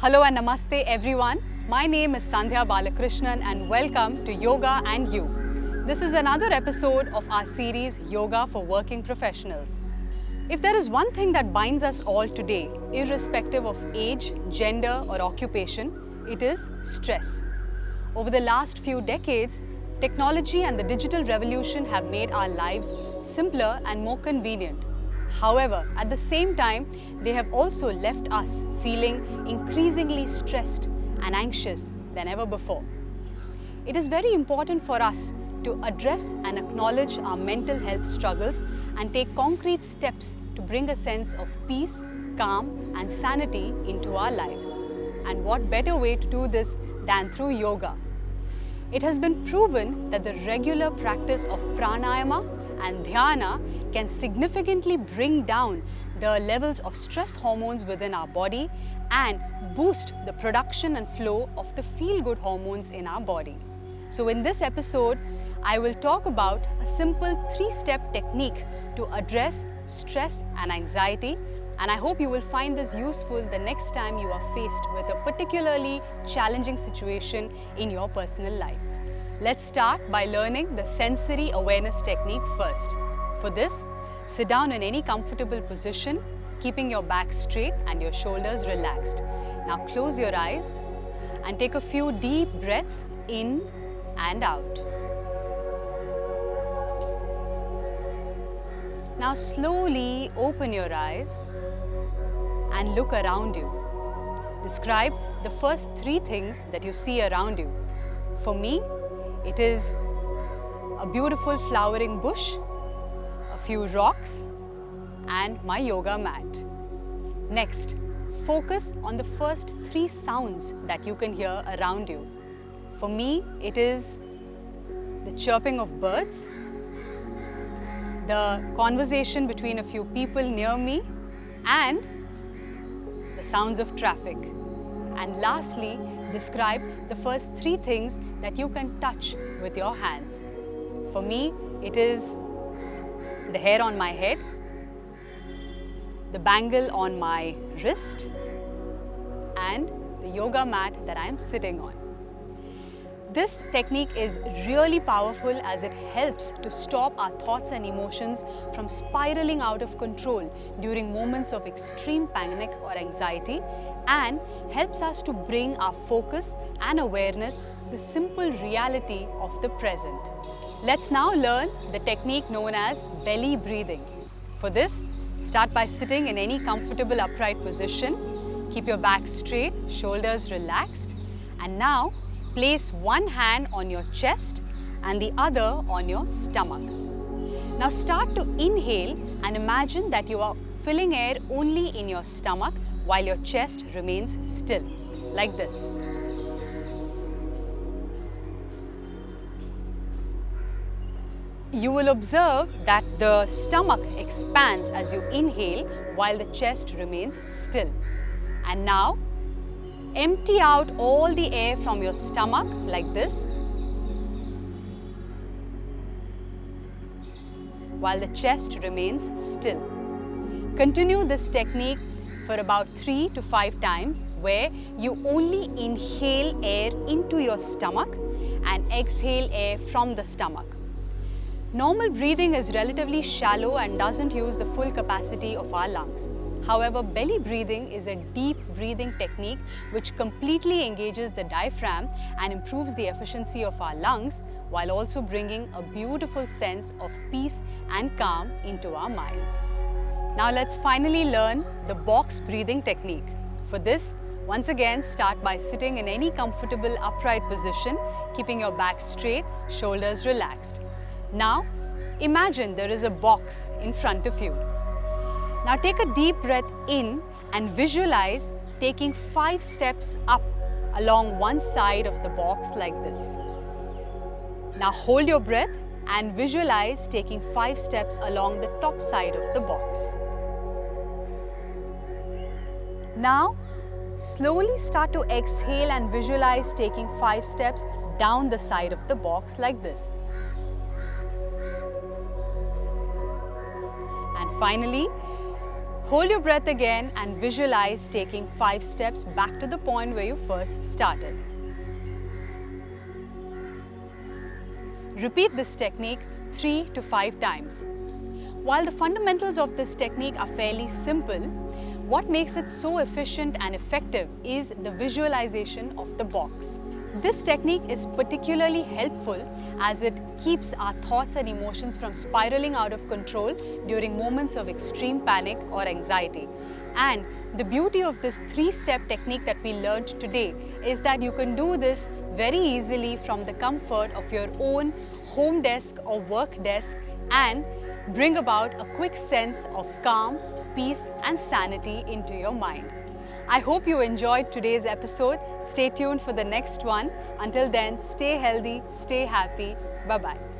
Hello and namaste everyone. My name is Sandhya Balakrishnan and welcome to Yoga and You. This is another episode of our series Yoga for Working Professionals. If there is one thing that binds us all today, irrespective of age, gender or occupation, it is stress. Over the last few decades, technology and the digital revolution have made our lives simpler and more convenient. However, at the same time, they have also left us feeling increasingly stressed and anxious than ever before. It is very important for us to address and acknowledge our mental health struggles and take concrete steps to bring a sense of peace, calm and sanity into our lives. And what better way to do this than through yoga? It has been proven that the regular practice of pranayama and dhyana can significantly bring down the levels of stress hormones within our body and boost the production and flow of the feel-good hormones in our body. So in this episode, I will talk about a simple 3-step technique to address stress and anxiety, and I hope you will find this useful the next time you are faced with a particularly challenging situation in your personal life. Let's start by learning the sensory awareness technique first. For this, sit down in any comfortable position, keeping your back straight and your shoulders relaxed. Now close your eyes and take a few deep breaths in and out. Now slowly open your eyes and look around you. Describe the first 3 things that you see around you. For me, it is a beautiful flowering bush, a few rocks, and my yoga mat. Next, focus on the first 3 sounds that you can hear around you. For me, it is the chirping of birds, the conversation between a few people near me, and the sounds of traffic. And lastly, describe the first 3 things that you can touch with your hands. For me, it is the hair on my head, the bangle on my wrist, and the yoga mat that I am sitting on. This technique is really powerful as it helps to stop our thoughts and emotions from spiraling out of control during moments of extreme panic or anxiety, and helps us to bring our focus and awareness to the simple reality of the present. Let's now learn the technique known as belly breathing. For this, start by sitting in any comfortable upright position. Keep your back straight, shoulders relaxed, and now place one hand on your chest and the other on your stomach. Now start to inhale and imagine that you are filling air only in your stomach while your chest remains still, like this. You will observe that the stomach expands as you inhale while the chest remains still. And now, empty out all the air from your stomach like this, while the chest remains still. Continue this technique for about 3 to 5 times, where you only inhale air into your stomach and exhale air from the stomach. Normal breathing is relatively shallow and doesn't use the full capacity of our lungs. However, belly breathing is a deep breathing technique which completely engages the diaphragm and improves the efficiency of our lungs, while also bringing a beautiful sense of peace and calm into our minds. Now let's finally learn the box breathing technique. For this, once again start by sitting in any comfortable upright position, keeping your back straight, shoulders relaxed. Now, imagine there is a box in front of you. Now take a deep breath in and visualize taking 5 steps up along one side of the box like this. Now hold your breath and visualize taking 5 steps along the top side of the box. Now slowly start to exhale and visualize taking 5 steps down the side of the box like this. And finally, Hold your breath again and visualize taking 5 steps back to the point where you first started. Repeat this technique 3 to 5 times. While the fundamentals of this technique are fairly simple, what makes it so efficient and effective is the visualization of the box. This technique is particularly helpful as it keeps our thoughts and emotions from spiraling out of control during moments of extreme panic or anxiety. And the beauty of this 3-step technique that we learned today is that you can do this very easily from the comfort of your own home desk or work desk and bring about a quick sense of calm, peace and sanity into your mind. I hope you enjoyed today's episode. Stay tuned for the next one. Until then, stay healthy, stay happy. Bye-bye.